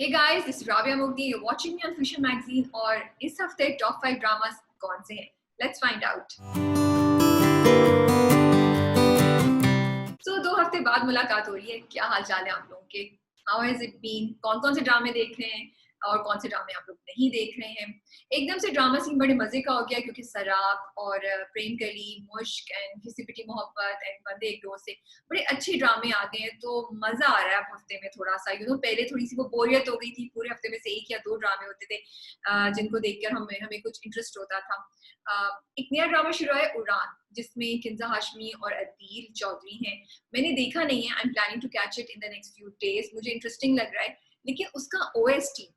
Hey guys, this is Rabia Mugdi. You're watching me on Fusion Magazine और इस हफ्ते top 5 dramas कौन से हैं? Let's find out. So 2 हफ्ते बाद मुलाकात हो रही है. क्या हाल चाल है आप लोगों के? How has it been? कौन-कौन से ड्रामे देख रहे हैं और कौन से ड्रामे आप लोग नहीं देख रहे हैं? एकदम से ड्रामा सीन बड़े मजे का हो गया क्योंकि सराप और प्रेम कली, मुश्क एंड घिसी पिटी मोहब्बत एंड बंदे एक डोर से बड़े अच्छे ड्रामे आ गए हैं तो मजा आ रहा है अब हफ्ते में थोड़ा सा पहले थोड़ी सी वो बोरियत हो गई थी पूरे हफ्ते में से एक या दो ड्रामे होते थे जिनको देखकर हमें हमें कुछ इंटरेस्ट होता था। एक नया ड्रामा शुरू है उड़ान जिसमें किंजा हाशमी और अदील चौधरी हैं। मैंने देखा नहीं है, I am planning to catch it in the next few days. मुझे इंटरेस्टिंग लग रहा है लेकिन उसका ओएसटी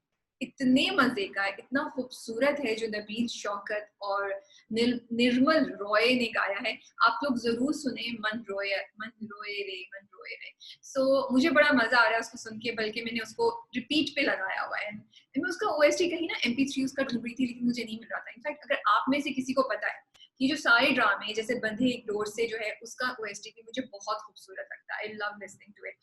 इतने मजे का है, इतना खूबसूरत है जो नबील शौकत और निर्मल रॉय ने गाया है। आप लोग जरूर सुने मन रोए रे। मुझे बड़ा मजा आ रहा है उसको सुन के, बल्कि मैंने उसको रिपीट पे लगाया हुआ है। मैं उसका ओएसटी कहीं ना MP3 उसका ढूंढ रही थी लेकिन मुझे नहीं मिल रहा था। इनफैक्ट अगर आप में से किसी को पता है कि जो सारे ड्रामे जैसे बंधे एक डोर से जो है उसका ओएसटी भी मुझे बहुत खूबसूरत लगता है। I love listening to it.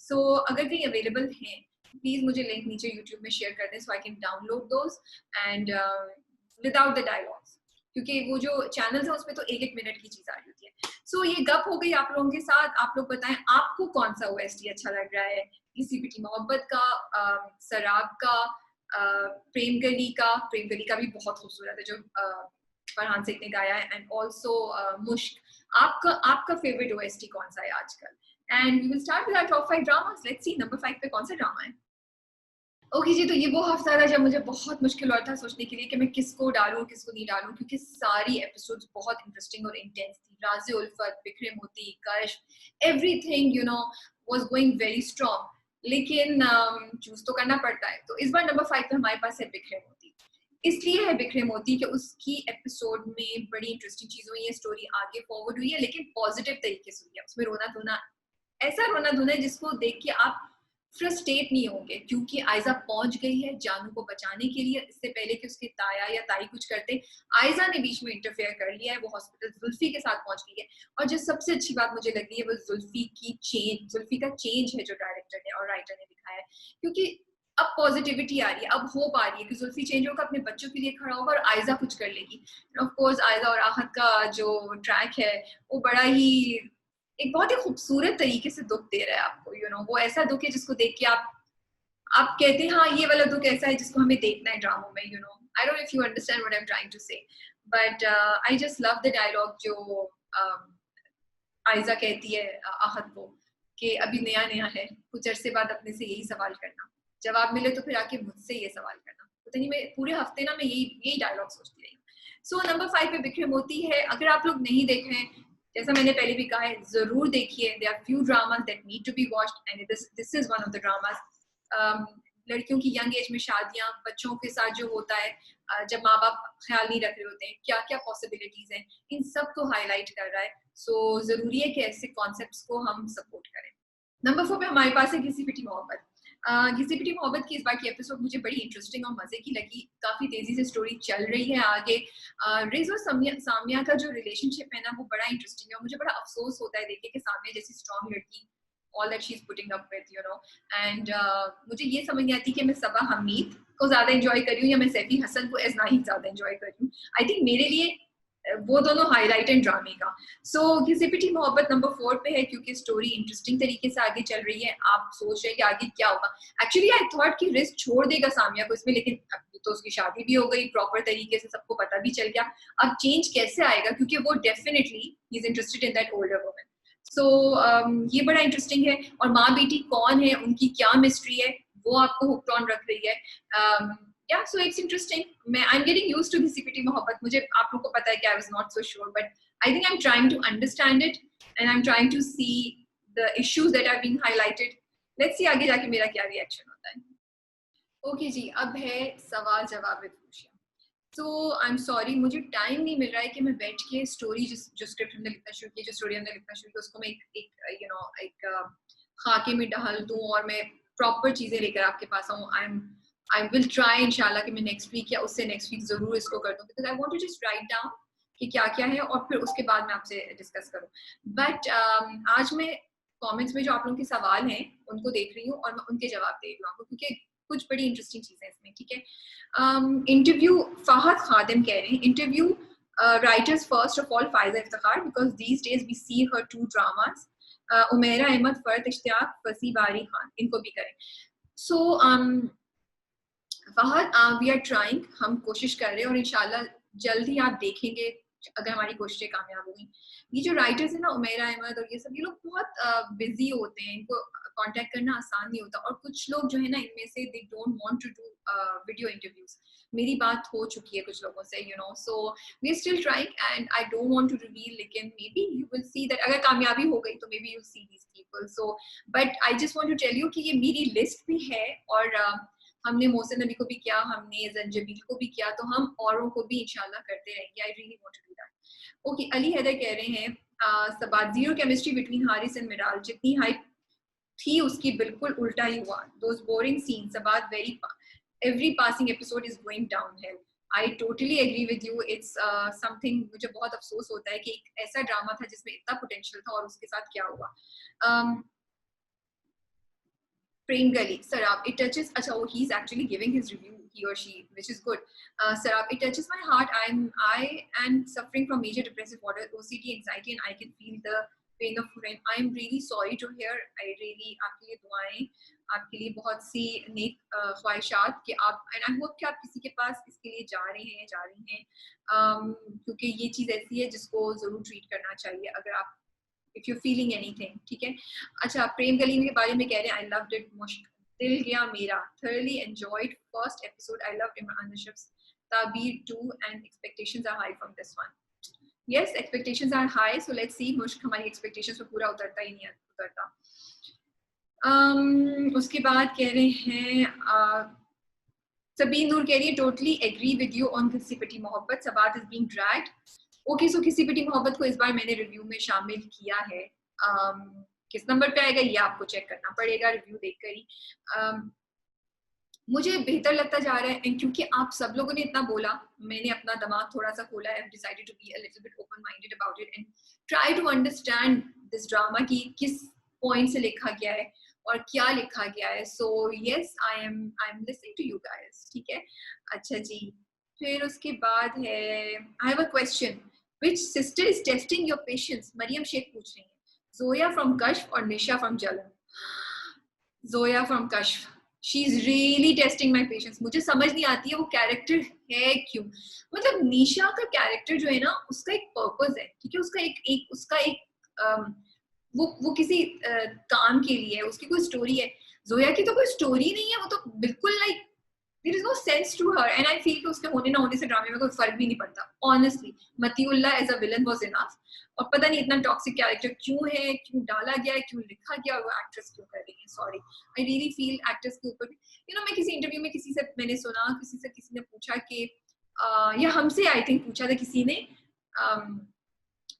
So अगर कहीं अवेलेबल है प्लीज मुझे लिंक नीचे यूट्यूब में शेयर कर दें so I can download those and without the dialogues, क्योंकि वो जो चैनल्स है उसमें तो एक एक मिनट की चीज आ रही होती है। सो ये गप हो गई आप लोगों के साथ। आप लोग बताएं आपको कौन सा ओएसटी अच्छा लग रहा है? किसी पिटी मोहब्बत का, सराब का, प्रेम गली का भी बहुत खूबसूरत है जो फरहान सिंह ने गाया है, एंड ऑल्सो मुश्क। आपका आपका फेवरेट ओएसटी कौन सा है आजकल? And we will start with our top 5 dramas. Let's see number 5 पे कौन सा ड्रामा है। ओके जी, तो ये वो हफ्ता था जब मुझे बहुत मुश्किल हुआ था सोचने के लिए कि मैं किसको डालूं किसको नहीं डालूं, क्योंकि सारी एपिसोड्स बहुत इंटरेस्टिंग और इंटेंस थी। राज़े Ulfat, Bikhray Moti, Kashf, everything was going very strong. लेकिन चूज तो करना पड़ता है, तो इस बार नंबर 5 पे हमारे पास है बिखरे मोती। इसलिए है बिखरे मोती कि उसकी एपिसोड में बड़ी इंटरेस्टिंग चीज हुई है, स्टोरी आगे फॉरवर्ड हुई है लेकिन पॉजिटिव तरीके से हुई है। उसमें रोना धोना, ऐसा रोना धोना है जिसको देख के आप फ्रस्ट्रेट नहीं होंगे, क्योंकि आयजा पहुंच गई है जानू को बचाने के लिए। इससे पहले कि उसके ताया या ताई कुछ करते, आयजा ने बीच में इंटरफेयर कर लिया है। वो हॉस्पिटल जुल्फी के साथ पहुंच गई है। और जो सबसे अच्छी बात मुझे लगी है वो जुल्फी का चेंज है जो डायरेक्टर ने और राइटर ने दिखाया है, क्योंकि अब पॉजिटिविटी आ रही है, अब होप आ रही है कि जुल्फी चेंज होगा, अपने बच्चों के लिए खड़ा होगा और आयजा कुछ कर लेगी। ऑफ कोर्स आयजा और आहत का जो ट्रैक है वो बड़ा ही एक बहुत ही खूबसूरत तरीके से दुख दे रहा है आपको। वो ऐसा दुख है जिसको देख के आप कहते हैं हाँ ये वाला दुख ऐसा है जिसको हमें देखना है ड्रामों में। I don't know if you understand what I am trying to say, but I just love the dialogue जो आयजा कहती है आहत को कि अभी नया नया है, कुछ अरसे बाद अपने से यही सवाल करना, जवाब मिले तो फिर आके मुझसे ये सवाल करना। पता नहीं, मैं पूरे हफ्ते ना मैं यही यही डायलॉग सोचती रही। सो नंबर 5 पे बिखरे मोती है। अगर आप लोग नहीं देख रहे हैं, जैसा मैंने पहले भी कहा है, जरूर देखिए। There are few dramas that need to be watched and this is one of the dramas. लड़कियों की यंग एज में शादियां, बच्चों के साथ जो होता है, जब माँ बाप ख्याल नहीं रख रहे होते हैं, क्या क्या पॉसिबिलिटीज हैं, इन सब को हाईलाइट कर रहा है। सो जरूरी है कि ऐसे कॉन्सेप्ट्स को हम सपोर्ट करें। नंबर 4 पे हमारे पास है घिसी पिटी मोहब्बत। घिसी पिटी मोहब्बत की इस बार की एपिसोड मुझे बड़ी इंटरेस्टिंग और मजे की लगी। काफी तेजी से स्टोरी चल रही है आगे। रिज और सामिया का जो रिलेशनशिप है ना वो बड़ा इंटरेस्टिंग है और मुझे बड़ा अफसोस होता है देखिए कि सामिया जैसी स्ट्रॉन्ग लड़की, all that she's putting up with, and मुझे ये समझ नहीं आती कि मैं सबा हमीद को ज्यादा एंजॉय कर रही हूँ या मैं सैफी हसन को एज नाहिद ज्यादा एंजॉय कर रही हूँ। आई थिंक मेरे लिए वो दोनों हाईलाइट एंड ड्रामे का। सो घिसी पिटी मोहब्बत नंबर 4 पे है क्योंकि स्टोरी इंटरेस्टिंग तरीके से आगे चल रही है। आप सोच रहे हैं कि आगे क्या होगा। एक्चुअली आई थॉट कि रिस्क छोड़ देगा सामिया को इसमें, लेकिन अब तो उसकी शादी भी हो गई प्रॉपर तरीके से, सबको पता भी चल गया। अब चेंज कैसे आएगा, क्योंकि वो definitely he is interested in that older woman. So ये बड़ा इंटरेस्टिंग है। और माँ बेटी कौन है, उनकी क्या मिस्ट्री है, वो आपको हुक्ड ऑन रख रही है। yeah, so it's interesting. I'm getting used to घिसी पिटी मोहब्बत। मुझे आप लोगों को पता है कि I was not so sure, but I think I'm trying to understand it and I'm trying to see the issues that are being highlighted. Let's see आगे जाके मेरा क्या रिएक्शन होता है। ओके जी, अब है सवाल जवाब विद खुशियाँ। सो आई एम सॉरी, मुझे टाइम नहीं मिल रहा है कि मैं बैठ के स्टोरी जो स्क्रिप्ट हमने लिखना शुरू की, जो स्टोरी हमने लिखना शुरू की, उसको मैं एक खाके में डाल दूं और मैं प्रॉपर चीजें लेकर आपके पास आऊं। आई विल ट्राई इंशाल्लाह कि मैं नेक्स्ट वीक या उससे नेक्स्ट वीक जरूर इसको कर दूं, because I want to just write down कि क्या क्या है और फिर उसके बाद मैं आपसे डिस्कस करूं। बट आज मैं कमेंट्स में जो आप लोगों के सवाल हैं उनको देख रही हूँ और मैं उनके जवाब दे रही हूँ आपको, क्योंकि कुछ बड़ी इंटरेस्टिंग चीजें इसमें, ठीक है। इंटरव्यू फहद खादिम कह रहे हैं, interview writers first of all Faiza Iftikhar, because these days we see her 2 dramas, Umera Ahmed, Farhat Ishtiaq, Fasih Bari Khan, इनको भी करें। So Fahad, we are trying, हम कोशिश कर रहे हैं और इंशाल्लाह जल्द ही आप देखेंगे अगर हमारी कोशिशें कामयाब होंगी। ये जो राइटर्स है ना, उमेरा अहमद और ये सब, ये लोग बहुत बिजी होते हैं, इनको कांटेक्ट करना आसान नहीं होता, और कुछ लोग जो है ना इनमें से they don't want to do video interviews. मेरी बात हो चुकी है कुछ लोगों से, you know, so we are still trying and I don't want to reveal, लेकिन maybe you will see that अगर कामयाबी हो गई तो maybe you see these people. So but I just want to tell you कि ये मेरी list भी है, और हमने मोहसिन अली को भी किया, हमने जंजबील को भी किया, तो हम औरों को भी इंशाल्लाह करते रहेंगे। I really want to do that. Okay, Ali Haider कह रहे हैं Sabaat, zero chemistry between Haris and Miral, जितनी हाइप थी उसकी बिल्कुल उल्टा ही हुआ। Those boring scenes Sabaat, very every passing episode is going downhill. I totally agree with you. It's something मुझे बहुत अफसोस होता है कि एक ऐसा ड्रामा था जिसमें इतना पोटेंशियल था और उसके साथ क्या हुआ। प्रेम गली, Sarab, it touches, अच्छा, oh, he's actually giving his review, he or she, which is good. Sarab, it touches my heart. I am suffering from major depressive order, OCD, anxiety, and I can feel the pain of friend. I am really sorry to hear. I really, आपके लिए दुआएं, आपके लिए बहुत सी नेक ख्वाहिशात कि आप, and I hope कि आप किसी के पास इसके लिए जा रहे हैं, जा रही हैं, क्योंकि ये चीज़ ऐसी है जिसको ज़रूर ट्रीट करना चाहिए अगर आप, if you're feeling anything, ठीक है। अच्छा, प्रेम गली के बारे में कह रहे हैं, I loved it, मुश्क दिल गया मेरा, thoroughly enjoyed first episode, I loved Imran Ashraf's Tabir 2 and expectations are high from this one. Yes, expectations are high, so let's see, मुश्क हमारी expectations पे पूरा उतरता ही नहीं उतरता। उसके बाद कह रहे हैं सबीन नूर कह रही है, totally agree with you on किसी पिटी मोहब्बत, सबात is being dragged. ओके, सो किसी पिटी मोहब्बत को इस बार मैंने रिव्यू में शामिल किया है। किस नंबर पे आएगा ये आपको चेक करना पड़ेगा रिव्यू देखकर ही। मुझे बेहतर लगता जा रहा है क्योंकि आप सब लोगों ने इतना बोला, मैंने अपना दिमाग थोड़ा सा खोला है, decided to be a little bit open minded about it and try to understand this drama की किस पॉइंट से लिखा गया है और क्या लिखा गया है। So yes, I am listening to you guys, ठीक है। अच्छा जी, फिर उसके बाद है, I have a question, Which sister is testing your patience? Maryam Sheikh पूछ रही है। जोया from कश्फ और निशा from जलन। Zoya from कश्फ, she is really testing my patience. मुझे समझ नहीं आती है वो कैरेक्टर है क्यों, मतलब निशा का कैरेक्टर जो है ना उसका एक पर्पस है, ठीक है, उसका एक वो किसी काम के लिए है, उसकी कोई स्टोरी है। जोया की तो कोई स्टोरी नहीं है, वो तो बिल्कुल like there is no sense to her and I feel कि उसके होने ना होने से ड्रामे में कोई फर्क भी नहीं पड़ता honestly. Matiullah as a villain was enough, और पता नहीं इतना टॉक्सिक कैरेक्टर क्यों है, क्यों डाला गया है, क्यों लिखा गया, और वो एक्ट्रेस क्यों कर रही है। Sorry, I really feel actress के ऊपर, यू नो, मैं किसी इंटरव्यू में किसी से मैंने सुना, किसी ने पूछा कि या हमसे आई थिंक पूछा था किसी ने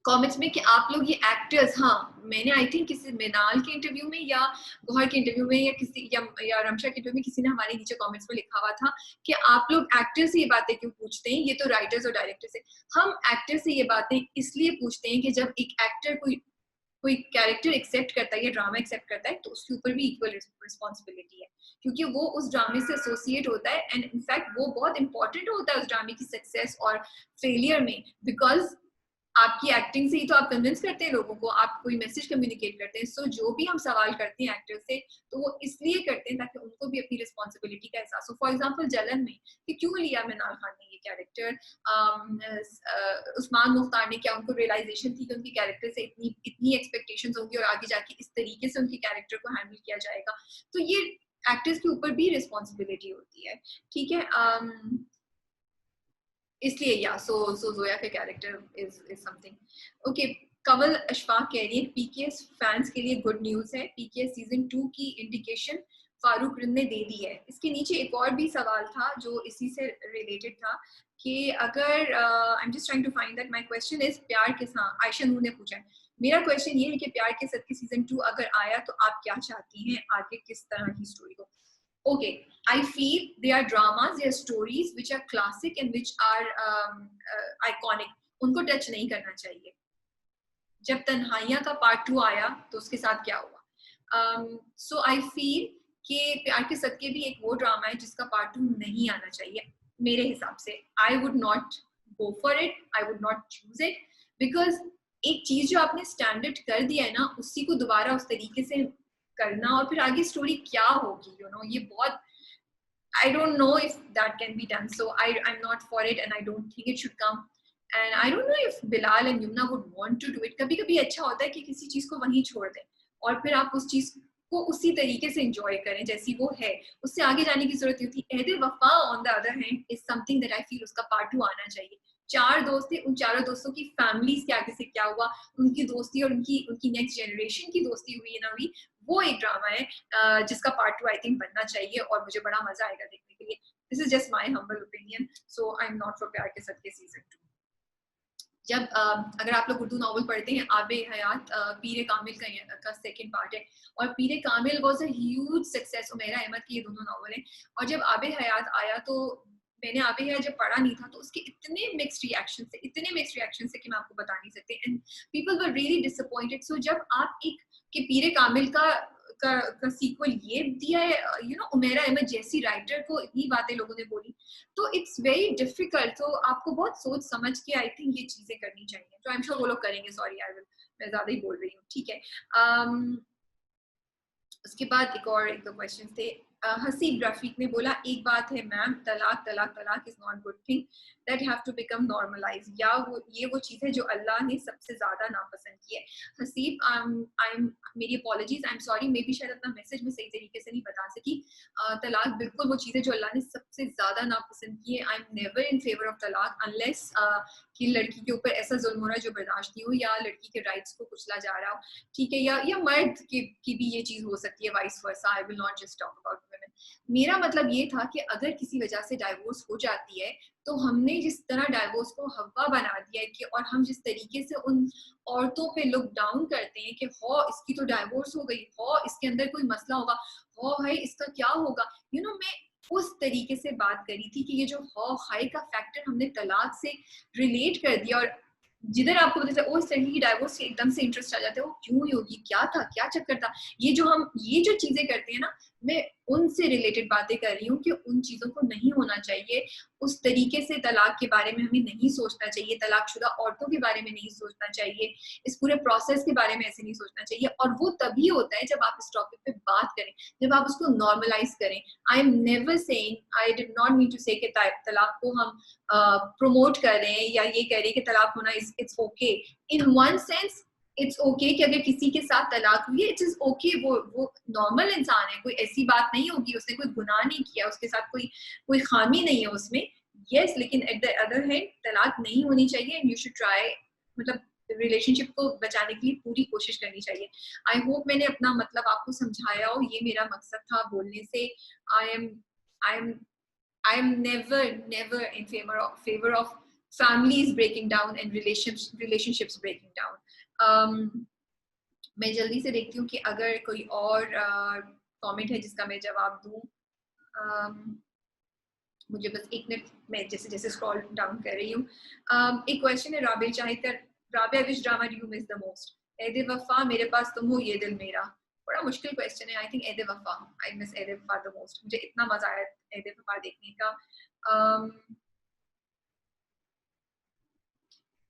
कमेंट्स में कि आप लोग ये एक्टर्स, हाँ मैंने आई थिंक किसी मिनाल के इंटरव्यू में या गौहर के इंटरव्यू में या किसी या रमशा के इंटरव्यू में किसी ने हमारे नीचे कमेंट्स में लिखा हुआ था कि आप लोग एक्टर्स से ये बातें क्यों पूछते हैं, ये तो राइटर्स और डायरेक्टर्स से। हम एक्टर्स से ये बातें इसलिए पूछते हैं कि जब एक एक्टर कोई कैरेक्टर एक्सेप्ट करता है या ड्रामा एक्सेप्ट करता है तो उसके ऊपर भी इक्वल रिस्पॉन्सिबिलिटी है, क्योंकि वो उस ड्रामे से एसोसिएट होता है एंड इनफैक्ट वो बहुत इंपॉर्टेंट होता है उस ड्रामे की सक्सेस और फेलियर में, बिकॉज आपकी एक्टिंग से ही तो आप कन्विंस करते हैं लोगों को, आप कोई मैसेज कम्युनिकेट करते हैं। सो जो भी हम सवाल करते हैं एक्टर से तो वो इसलिए करते हैं ताकि उनको भी अपनी रिस्पॉन्सिबिलिटी का एहसास हो। फॉर एग्जांपल जलन में कि क्यों लिया मिनाल खान ने ये कैरेक्टर, उस्मान मुख्तार ने, क्या उनको रियलाइजेशन थी कि उनकी कैरेक्टर से इतनी एक्सपेक्टेशंस होंगी और आगे जाके इस तरीके से उनके कैरेक्टर को हैंडल किया जाएगा, तो ये एक्टर्स के ऊपर भी रिस्पॉन्सिबिलिटी होती है, ठीक है। इसलिए या सो जोया का कैरेक्टर इज समथिंग ओके। कमल अशफाक कह रही है पीकेएस फैंस के लिए गुड न्यूज है, पीकेएस सीजन 2 की इंडिकेशन फारूक रिंद ने दे दी है। इसके नीचे एक और भी सवाल था जो इसी से रिलेटेड था कि अगर I am just trying to find that, my question is प्यार के साथ, आयशा नूर ने पूछा है, मेरा क्वेश्चन ये है कि प्यार के साथ की सीजन 2 अगर आया तो आप क्या चाहती हैं, आगे किस तरह की स्टोरी हो। Okay, I feel they are dramas, they are stories which are classic and which are iconic. उनको टच नहीं करना चाहिए। जब तन्हाइयाँ का पार्ट 2 आया तो उसके साथ क्या हुआ, so I feel कि प्यार के सदके भी एक वो ड्रामा है जिसका पार्ट 2 नहीं आना चाहिए मेरे हिसाब से. I would not go for it, I would not choose it, because एक चीज जो आपने स्टैंडर्ड कर दिया है ना, उसी को दोबारा उस तरीके से करना और फिर आगे स्टोरी क्या होगी, यू नो, ये बहुत, I don't know if that can be done. So I'm not for it, and I don't think it should come. And I don't know if Bilal and Yumna would want to do it. कभी कभी अच्छा होता है कि किसी चीज को वहीं छोड़ दें और फिर आप उस चीज को उसी तरीके से एंजॉय करें जैसी वो है, उससे आगे जाने की जरूरत नहीं होती. एहदे वफा on the other hand is something that I feel उसका पार्ट 2 आना चाहिए. 4 दोस्त थे, उन चारों दोस्तों की फैमिलीज के आगे से क्या हुआ, उनकी दोस्ती और उनकी उनकी नेक्स्ट जनरेशन की दोस्ती हुई ना हुई, वो एक ड्रामा है जिसका पार्ट 2 आई थिंक बनना चाहिए और मुझे बड़ा मजा आएगा देखने के लिए. This is just my humble opinion. So I am not for प्यार के सदके सीजन 2. जब अगर आप लोग उर्दू नॉवल पढ़ते हैं, आबे हयात पीरे कामिल का सेकंड पार्ट है और Peer-e Kamil was a huge success. Umera Ahmed की ये दोनों नॉवल हैं और जब आबे हयात आया तो मैंने आबे हयात जब पढ़ा नहीं था तो उसके इतने मिक्स्ड रिएक्शन थे कि मैं आपको बता नहीं सकती. And people were really disappointed. So जब आप एक के पीरे कामिल का सीक्वल ये दिया है, यू नो, उमैरा अहमद जैसी राइटर को इतनी बातें लोगों ने बोली, तो इट्स वेरी डिफिकल्ट. तो आपको बहुत सोच समझ के आई थिंक ये चीजें करनी चाहिए. तो आई एम श्योर वो लोग करेंगे. सॉरी, मैं ज्यादा ही बोल रही हूँ. ठीक है. उसके बाद एक दो क्वेश्चन थे. हसीब रफीक ने बोला, एक बात है मैम, तलाक तलाक तलाक is not good thing that have to become normalize. या वो चीज है जो अल्लाह ने सबसे ज्यादा नापसंद की है. हसीब, मेरी apologies, I am sorry, may be शायद अपना मैसेज में सही तरीके से नहीं बता सकी. तलाक बिल्कुल वो चीज है जो अल्लाह ने सबसे ज्यादा नापसंद की है. I am never in favour of तलाक अनलेस कि लड़की के ऊपर ऐसा जुल्म हो रहा है जो बर्दाश्त नहीं हो, या लड़की के राइट्स को कुचला जा रहा हो. ठीक है. या मर्द की भी ये चीज हो सकती है, vice versa. I will not just talk about women. मेरा मतलब ये था कि अगर किसी वजह से डाइवोर्स हो जाती है तो हमने जिस तरह डाइवोर्स को हवा बना दिया है कि, और हम जिस तरीके से उन औरतों पे लुक डाउन करते हैं कि हो इसकी तो डाइवोर्स हो गई, हो इसके अंदर कोई मसला होगा, हो भाई इसका क्या होगा, यू नो, मैं उस तरीके से बात करी थी कि ये जो हो हाई का फैक्टर हमने तलाक से रिलेट कर दिया. और जिधर आपको पता चला उस तरीके की डाइवोर्स से एकदम से इंटरेस्ट आ जाता है, वो क्यों हुई होगी, क्या था, क्या चक्कर था. ये जो चीजें करते हैं ना, मैं उनसे रिलेटेड बातें कर रही हूँ कि उन चीजों को नहीं होना चाहिए. उस तरीके से तलाक के बारे में हमें नहीं सोचना चाहिए, तलाकशुदा औरतों के बारे में नहीं सोचना चाहिए, इस पूरे प्रोसेस के बारे में ऐसे नहीं सोचना चाहिए. और वो तभी होता है जब आप इस टॉपिक पे बात करें, जब आप उसको नॉर्मलाइज करें. I am never saying, I did not mean to say कि तलाक को हम प्रमोट कर रहे हैं या ये कह रहे हैं कि तलाक होना it's okay. In one sense it's okay कि अगर किसी के साथ तलाक हुई है, इट्स ओके. वो नॉर्मल इंसान है, कोई ऐसी बात नहीं होगी, उसने कोई गुनाह नहीं किया, उसके साथ कोई खामी नहीं है उसमें. यस, लेकिन एट द अदर हैंड तलाक नहीं होनी चाहिए. एंड यू शुड ट्राई, मतलब रिलेशनशिप को बचाने के लिए पूरी कोशिश करनी चाहिए. आई होप मैंने अपना मतलब आपको समझाया हो. ये मेरा मकसद था बोलने से. I am never in favor of families breaking down and relationships breaking down. मैं जल्दी से देखती हूँ कि अगर कोई और कमेंट है जिसका मैं जवाब दूँ. मुझे बस एक मिनट, मैं जैसे जैसे स्क्रॉल डाउन कर रही हूँ. एक क्वेश्चन है राबिया चाहिए. Rabia, which drama do you miss the most? Ehd-e Wafa, मेरे पास तुम हो, ये दिल मेरा. बड़ा मुश्किल क्वेश्चन है. आई थिंक एदे वफा. आई मिस एदे वफा द मोस्ट. मुझे इतना मजा आया एदे वफा देखने का.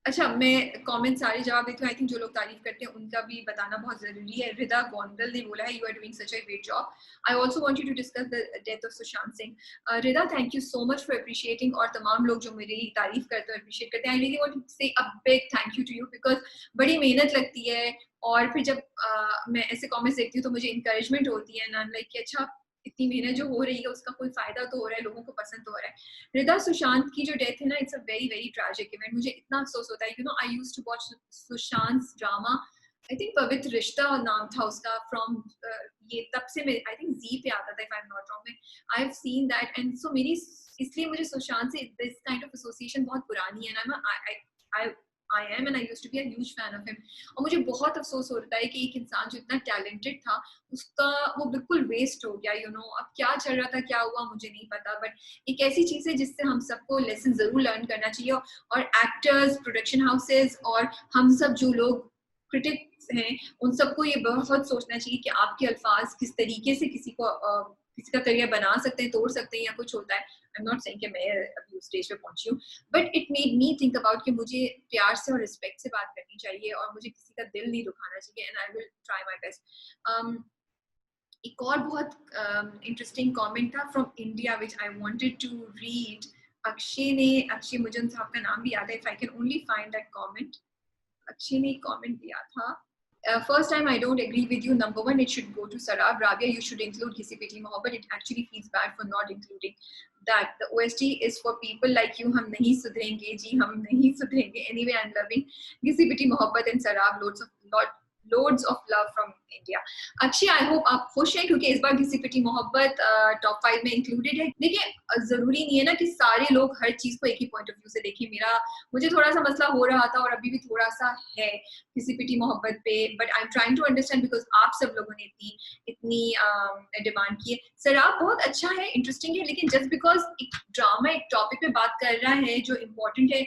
अच्छा, मैं कमेंट सारे जवाब देती हूँ. आई थिंक जो लोग तारीफ करते हैं उनका भी बताना बहुत जरूरी है. रिदा गोंदल ने बोला है, you are doing such a great job. I also want you to discuss the death of Sushant Singh. Rida, thank you so much for appreciating. और तमाम लोग जो मेरी तारीफ करते हैं, अप्रिशिएट करते हैं, आई really want to say a big thank you to you, because बड़ी मेहनत लगती है. और फिर जब मैं ऐसे कमेंट्स देखती हूँ तो मुझे इंकरेजमेंट होती है ना, लाइक कि अच्छा इतनी मेहनत जो हो रही है उसका कोई फायदा तो हो रहा है, लोगों को पसंद तो हो रहा है. रिदा, सुशांत की जो डेथ है ना, it's a very very tragic event. मुझे इतना अफसोस होता है. You know, I used to watch Sushant drama. I think Pavitra Rishta नाम था उसका. फ्रॉम ये तब से मैं आई थिंक जी पे आता था, if I am not wrong. I have seen that. And so मेरी इसलिए मुझे सुशांत से दिस काइंड ऑफ एसोसिएशन बहुत पुरानी है ना. I am and I used to be a huge fan of him. और मुझे बहुत अफसोस होता है कि एक इंसान जो इतना टैलेंटेड था, उसका वो बिल्कुल वेस्ट हो गया. यू नो, अब क्या चल रहा था, क्या हुआ, मुझे नहीं पता. बट एक ऐसी चीज है जिससे हम सबको लेसन जरूर लर्न करना चाहिए. और एक्टर्स, प्रोडक्शन हाउसेस और हम सब जो लोग क्रिटिक्स हैं उन सबको ये बहुत सोचना चाहिए कि आपके अल्फाज किस तरीके से किसी का करियर बना सकते हैं, तोड़ सकते हैं या कुछ होता है। आई एम नॉट सेइंग कि मैं अभी उस स्टेज पे पहुंची हूँ, but it made me think about कि मुझे प्यार से और रिस्पेक्ट से बात करनी चाहिए और मुझे किसी का दिल नहीं दुखाना चाहिए, and I will try my best. एक और बहुत इंटरेस्टिंग कमेंट था from India which I wanted to read. Akshay मुझे उन साहब का नाम भी याद है, if I can only find that comment. Akshay ने कमेंट दिया था, first time I don't agree with you. Number one, it should go to Sarab. Rabia, you should include Kisi Piti Mohabbat. It actually feels bad for not including that. The OST is for people like you. हम नहीं सुधरेंगे जी, हम नहीं सुधरेंगे. Anyway, I'm loving Kisi Piti Mohabbat and Sarab. Loads of love from India. Akshay, I hope आप खुश हैं क्योंकि इस बार किसी पिटी मोहब्बत टॉप 5 में इंक्लूडेड है। देखिए जरूरी नहीं है ना कि सारे लोग हर चीज को एक ही पॉइंट ऑफ व्यू से देखें। मुझे थोड़ा सा मसला हो रहा था और अभी भी थोड़ा सा है किसी पिटी मोहब्बत पे, but I am trying to understand because आप सब लोगों ने इतनी डिमांड की है। सराब बहुत अच्छा है, इंटरेस्टिंग है, लेकिन जस्ट बिकॉज एक ड्रामा एक टॉपिक पे बात कर रहा है जो इम्पोर्टेंट है,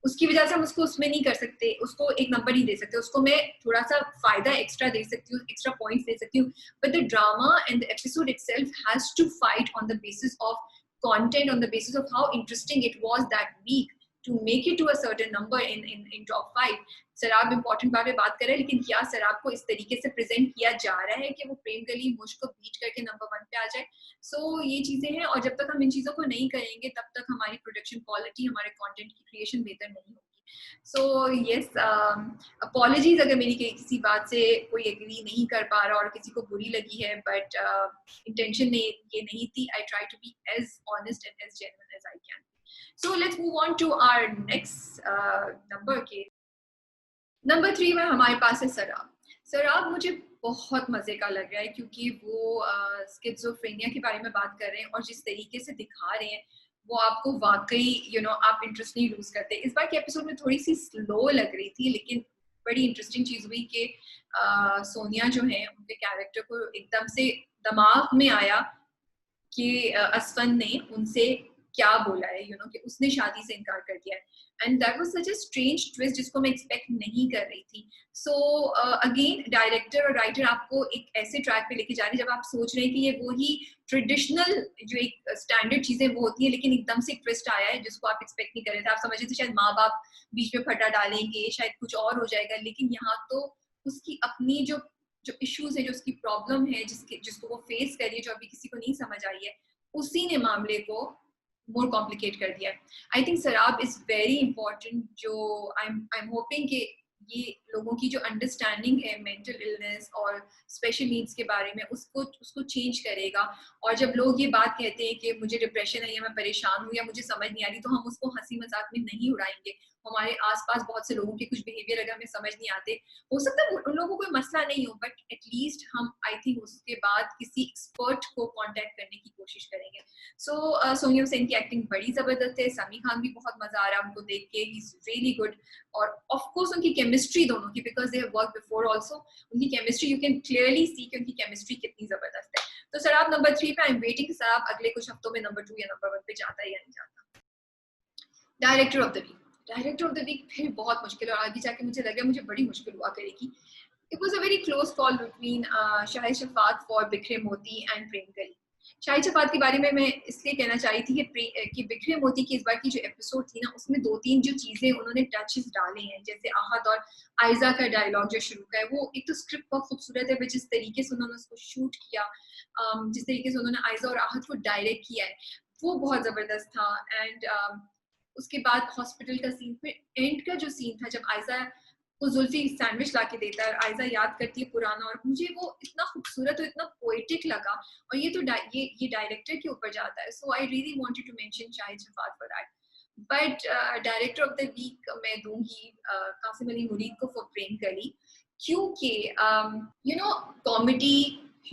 उसकी वजह से हम उसको उसमें नहीं कर सकते, उसको एक नंबर नहीं दे सकते, उसको मैं थोड़ा सा फायदा एक्स्ट्रा दे सकती हूँ, एक्स्ट्रा पॉइंट्स दे सकती हूँ, but the drama and the episode itself has to fight on the basis of content, on the basis of how interesting it was that week to make it to a certain number in top 5. शराब important बारे में बात कर रहे हैं, लेकिन क्या शराब को इस तरीके से प्रेजेंट किया जा रहा है कि वो प्रेम गली मुझ को बीट करके नंबर 1 पे आ जाए? सो ये चीजें हैं, और जब तक हम इन चीजों को नहीं करेंगे तब तक हमारी प्रोडक्शन क्वालिटी, हमारे कंटेंट की क्रिएशन बेहतर नहीं होगी। सो यस, अपॉलॉजीज अगर मेरी किसी बात से कोई एग्री नहीं कर पा रहा और किसी को बुरी लगी है, बट इंटेंशन ये नहीं थी। I try to be as honest and as genuine as I can. So let's move on to our next number के नंबर 3 में हमारे पास है सराब। सराब मुझे बहुत मजे का लग रहा है क्योंकि वो स्किज़ोफ्रेनिया के बारे में बात कर रहे हैं और जिस तरीके से दिखा रहे हैं वो आपको वाकई आप इंटरेस्ट नहीं लूज करते। इस बार के एपिसोड में थोड़ी सी स्लो लग रही थी, लेकिन बड़ी इंटरेस्टिंग चीज हुई कि सोनिया जो है उनके कैरेक्टर को एकदम से दिमाग में आया कि असफन ने उनसे क्या बोला है, कि उसने शादी से इनकार कर दिया है, and that was such a strange twist जिसको मैं एक्सपेक्ट नहीं कर रही थी। सो अगेन डायरेक्टर और राइटर आपको एक ऐसे ट्रैक पे लेके जा रहे हैं जब आप सोच रहे हैं कि ये वही ट्रेडिशनल जो एक स्टैंडर्ड चीजें वो होती है, लेकिन एकदम से एक ट्विस्ट आया है जिसको आप एक्सपेक्ट नहीं कर रहे थे। आप समझ रहे थे शायद माँ बाप बीच में फटा डालेंगे, शायद कुछ और हो जाएगा, लेकिन यहाँ तो उसकी अपनी जो इश्यूज है, जो उसकी प्रॉब्लम है, जिसको वो फेस कर रही है, जो अभी किसी को नहीं समझ आई है, उसी ने मामले को मोर कॉम्प्लिकेट कर दिया है। आई थिंक सराब इज वेरी इंपॉर्टेंट, जो आई एम होपिंग कि ये लोगों की जो अंडरस्टैंडिंग है मेंटल इलनेस और स्पेशल नीड्स के बारे में उसको चेंज करेगा। और जब लोग ये बात कहते हैं कि मुझे डिप्रेशन है या मैं परेशान हूँ या मुझे समझ नहीं आ रही, तो हम उसको हंसी मजाक में नहीं उड़ाएंगे। हमारे आसपास बहुत से लोगों के कुछ बिहेवियर अगर हमें समझ नहीं आते, हो सकता है उन लोगों को कोई मसला नहीं हो, बट एटलीस्ट हम आई थिंक उसके बाद किसी एक्सपर्ट को कांटेक्ट करने की कोशिश करेंगे। सो सोनिया हुसैन की एक्टिंग बड़ी जबरदस्त है, समी खान भी बहुत मजा आ रहा है उनको देख के, ही इज रियली गुड। और ऑफ कोर्स उनकी केमिस्ट्री दोनों की, because they have work before also, उनकी chemistry you can clearly see कि उनकी केमिस्ट्री कितनी जबरदस्त है। तो सराब नंबर 3 पे आई एम वेटिंग सराब अगले कुछ हफ्तों में नंबर 2 या नंबर 1 पे जाता है या नहीं जाता। Director of the week, director of the week फिर बहुत मुश्किल, और आगे जाके मुझे लग रहा है मुझे बड़ी मुश्किल हुआ करेगी। It was a very close call between Shahid Shafaat for Bikhray Moti and प्रेम गली। शाहिद शफात के बारे में मैं इसलिए कहना चाही थी कि बिखरे मोती की इस बार की जो एपिसोड थी ना, उसमें 2-3 जो चीजें उन्होंने टचेस डाले हैं, जैसे आहत और आयजा का डायलॉग जो शुरू का है, वो एक तो स्क्रिप्ट बहुत खूबसूरत है, जिस तरीके से उन्होंने उसको शूट किया, जिस तरीके से उन्होंने आयजा और आहत को डायरेक्ट किया है, वो बहुत जबरदस्त था। एंड उसके बाद हॉस्पिटल का सीन, फिर एंड का जो सीन था जब आयजा को जुल्फी सैंडविच ला के देता है और आयजा याद करती है पुराना, और मुझे वो इतना खूबसूरत और इतना पोएटिक लगा। और ये तो ये डायरेक्टर के ऊपर जाता है। So I really wanted to mention Shahid Shafaat for that. But director of the week मैं दूंगी कासिम अली मुरीद को फॉर प्रेम गली, क्योंकि कॉमेडी,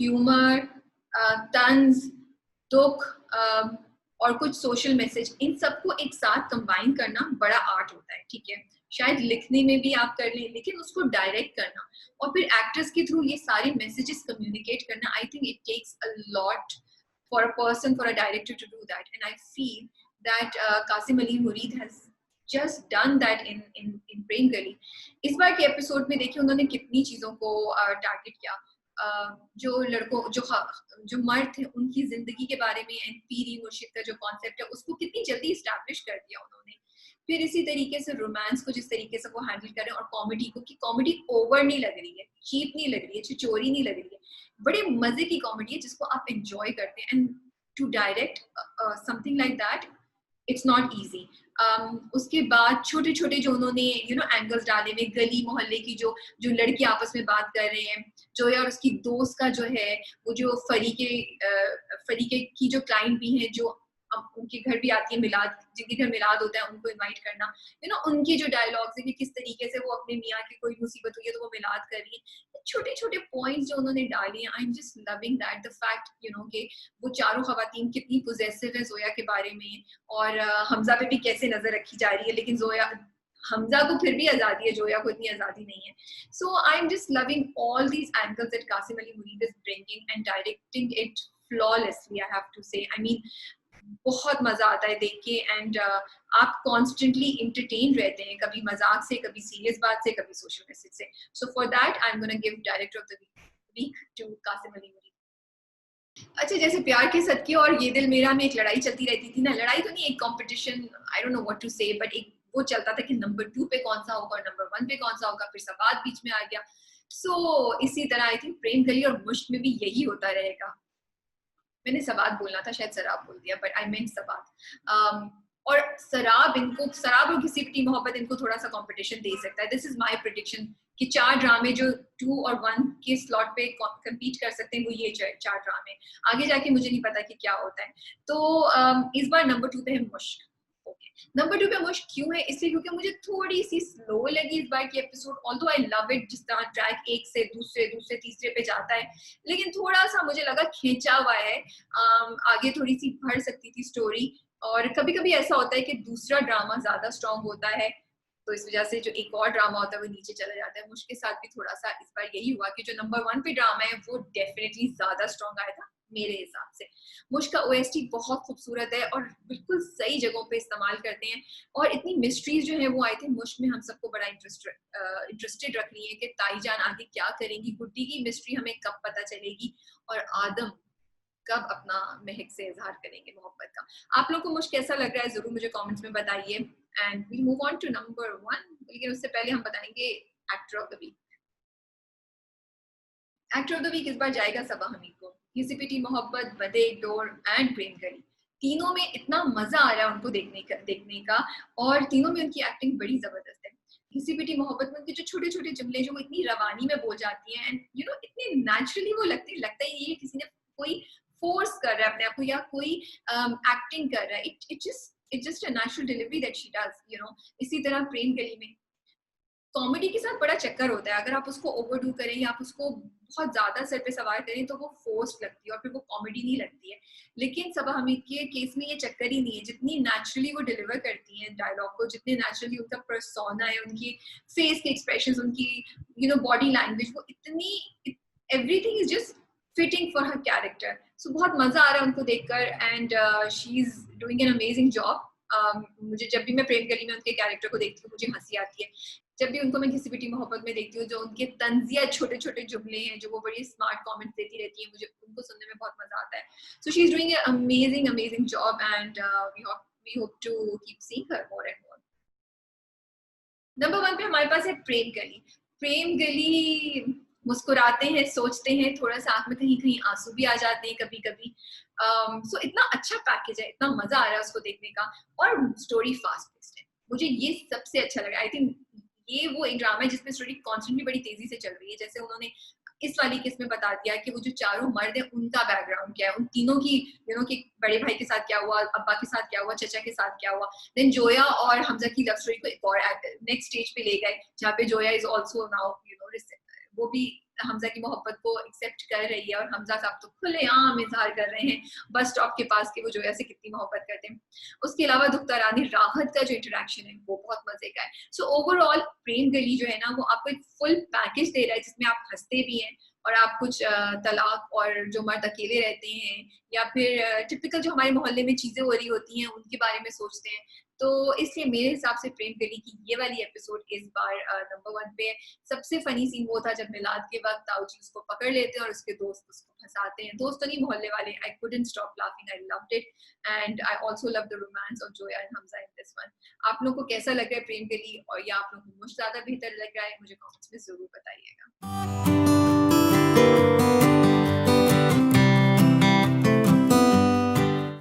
ह्यूमर, तंज, दुख और कुछ सोशल मैसेज, इन सबको एक साथ कंबाइन करना बड़ा आर्ट होता है। ठीक है, शायद लिखने में भी आप कर लें, लेकिन उसको डायरेक्ट करना और फिर एक्टर्स के थ्रू ये सारे मैसेजेस कम्युनिकेट करना, I think it takes a lot for a person, for a director to do that. And I feel that Qasim Ali Murid has just done that in Prem Gali. इस बार के episode में देखिए उन्होंने कितनी चीजों को टारगेट किया। जो लड़कों जो मर्द थे उनकी जिंदगी के बारे में एंड पीरी मुर्शिद का जो कॉन्सेप्ट है उसको कितनी जल्दी इस्टेब्लिश कर दिया उन्होंने। फिर इसी तरीके से रोमांस को जिस तरीके से वो हैंडल कर रहे हैं और कॉमेडी को, कि कॉमेडी ओवर नहीं लग रही है, चीप नहीं लग रही है, छिचोरी नहीं लग रही है, बड़े मजे की कॉमेडी है जिसको आप एंजॉय करते हैं। And to direct something like that it's not easy. उसके बाद छोटे छोटे जो उन्होंने एंगल्स डाले हुए, गली मोहल्ले की जो जो लड़के आपस में बात कर रहे हैं, जो यार उसकी दोस्त का जो है वो जो फरीके की जो क्लाइंट भी है, जो अब उनके घर भी आती है, मिलाद जिनके घर मिलाद होता है उनको इनवाइट करना, उनके जो डायलॉग्स है कि किस तरीके से वो अपने मियाँ की कोई मुसीबत हुई है तो वो मिलाद कर रही है, छोटे छोटे पॉइंट्स जो उन्होंने डाले हैं। आई am just loving that the fact कि वो चारों खवातीन कितनी पोजेसिव है जोया के बारे में, और हमजा पे भी कैसे नजर रखी जा रही है, लेकिन जोया हमजा को फिर भी आजादी है, जोया को इतनी आजादी नहीं है। So I am just loving all these angles that Kasim Ali Murid is bringing and directing it flawlessly, I have to say. I mean बहुत मजा आता है देख के, एंड आप कॉन्स्टेंटली इंटरटेन रहते हैं, कभी मजाक से, कभी सीरियस बात से, कभी सोशल मैसेज से। So for that I am gonna give director of the week to Qasim Ali Murid. अच्छा, जैसे प्यार के सदके और ये दिल मेरा में एक लड़ाई चलती रहती थी ना, लड़ाई तो नहीं, एक competition, I don't know what to say, but एक वो चलता था कि नंबर 2 पे कौन सा होगा और नंबर 1 पे कौन सा होगा, फिर सवाद बीच में आ गया। सो इसी तरह आई थिंक प्रेम गली और मुश्क में भी यही होता रहेगा। मैंने सवाद बोलना था, शायद शराब बोल दिया, बट आई मेंट सवाद। और शराब और घिसी-पिटी मोहब्बत इनको थोड़ा सा कंपटीशन दे सकता है। दिस इज माय प्रेडिक्शन कि 4 ड्रामे जो 2 और 1 के स्लॉट पे कम्पीट कर सकते हैं वो ये 4 ड्रामे। आगे जाके मुझे नहीं पता कि क्या होता है। तो इस बार नंबर 2 पे है मुश्क। नंबर 2 पे मुश्क क्यों है? इसलिए क्योंकि मुझे थोड़ी सी स्लो लगी इस बार की episode, although I love it जिस तरह ट्रैक एक से दूसरे तीसरे पे जाता है, लेकिन थोड़ा सा मुझे लगा खींचा हुआ है। आगे थोड़ी सी बढ़ सकती थी स्टोरी, और कभी कभी ऐसा होता है कि दूसरा ड्रामा ज्यादा स्ट्रॉन्ग होता है, तो इस वजह से जो एक और ड्रामा होता है वो नीचे चला जाता है। मुश्क के साथ भी थोड़ा सा इस बार यही हुआ कि जो नंबर 1 पे ड्रामा है वो डेफिनेटली ज्यादा स्ट्रॉन्ग आया था मेरे हिसाब से। मुश्क का ओएसटी बहुत खूबसूरत है और बिल्कुल सही जगहों पे इस्तेमाल करते हैं, और इतनी मिस्ट्रीज जो है वो आई थिंक मुश्क में हम सबको बड़ा इंटरेस्टेड रख रही है कि ताईजान आगे क्या करेंगी, गुड्डी की मिस्ट्री हमें कब पता चलेगी, और आदम कब अपना महक से इजहार करेंगे मोहब्बत का। आप लोग को मुश्क कैसा लग रहा है जरूर मुझे कमेंट्स में बताइए, and we move on to number 1, लेकिन उससे पहले हम बताएंगे actor of the week. Actor of the week इस बार जाएगा सबा हमीद को। घिसी-पिटी मोहब्बत, बदे डोर एंड प्रेम गली, तीनों में इतना मजा आ रहा है उनको देखने का, और तीनों में उनकी एक्टिंग बड़ी जबरदस्त है। घिसी-पिटी मोहब्बत में उनके जो छोटे छोटे जुमले जो वो इतनी रवानी में बोल जाती हैं, एंड इतने नेचुरली वो लगता ही नहीं है किसी ने कोई फोर्स कर रहा है अपने आप को, या कोई एक्टिंग कर रहा है। It just a natural delivery that she does. इसी तरह प्रेम गली में कॉमेडी के साथ बड़ा चक्कर होता है, अगर आप उसको ओवरडू करें या आप उसको बहुत ज्यादा सर पे सवार करें तो वो फोर्स्ड लगती है और फिर वो कॉमेडी नहीं लगती है। लेकिन सबा हमीद के केस में ये चक्कर ही नहीं है, जितनी नेचुरली वो डिलीवर करती हैं डायलॉग को, जितने नेचुरली उनका पर्सोना है, उनकी फेस के एक्सप्रेशंस, उनकी बॉडी लैंग्वेज, वो इतनी everything is just fitting for her character. So बहुत मजा आ रहा है उनको देखकर, and she is doing an amazing job. मुझे जब भी मैं प्रेम गली में उनके कैरेक्टर को देखती हूँ मुझे हंसी आती है, जब भी उनको मैं घिसी-पिटी मोहब्बत में देखती हूँ, जो उनके तंजिया छोटे छोटे जुमले हैं, जो वो बड़ी स्मार्ट कमेंट्स देती रहती है, मुझे उनको सुनने में बहुत मजा आता है। So she is doing an amazing job, and we hope to keep seeing her more and more. Number 1 पे हमारे पास है प्रेम गली। प्रेम गली मुस्कुराते हैं, सोचते हैं, थोड़ा सा आंख में कहीं कहीं आंसू भी आ जाते हैं कभी कभी। सो इतना अच्छा पैकेज है, इतना मजा आ रहा है उसको देखने का, और स्टोरी फास्ट पेस्ड है, मुझे ये सबसे अच्छा लगा। आई थिंक ये वो एक ड्रामा है जिसमें स्टोरी कॉन्स्टेंटली बड़ी तेजी से चल रही है। जैसे उन्होंने इस वाली केस में बता दिया कि वो जो चारों मर्द हैं उनका बैकग्राउंड क्या है, उन तीनों की कि बड़े भाई के साथ क्या हुआ, अब्बा के साथ क्या हुआ, चचा के साथ क्या हुआ। देन जोया और हमजा की लव स्टोरी को एक और नेक्स्ट स्टेज पे ले गए, जहाँ पे जोया इज ऑल्सो नाउ वो भी हमजा की मोहब्बत को एक्सेप्ट कर रही है, और हमजा साहब तो खुलेआम इजहार कर रहे हैं बस स्टॉप के पास कि वो जोया से कितनी मोहब्बत करते हैं। उसके अलावा दुख्तारानी राहत का जो इंटरेक्शन है वो बहुत मजे का है। सो ओवरऑल प्रेम गली जो है ना वो आपको एक फुल पैकेज दे रहा है जिसमें आप हंसते भी हैं और आप कुछ तलाक और जो मर्द अकेले रहते हैं या फिर टिपिकल जो हमारे मोहल्ले में चीजें हो रही होती हैं उनके बारे में सोचते हैं। तो इसलिए मेरे हिसाब से प्रेम गली की ये वाली एपिसोड इस बार नंबर 1 पे है। सबसे फनी सीन वो था जब मिलाद के वक्त ताऊ जी उसको पकड़ लेते हैं और उसके दोस्त उसको फंसाते हैं। दोस्त तो नहीं, मोहल्ले वाले। I couldn't stop laughing, I loved it and I also love the romance of Zoya and Hamza in this one. आप लोगों को कैसा लग रहा है प्रेम गली, और या आप लोगों को मुझे ज्यादा बेहतर लग रहा है, मुझे कमेंट्स में जरूर बताइएगा।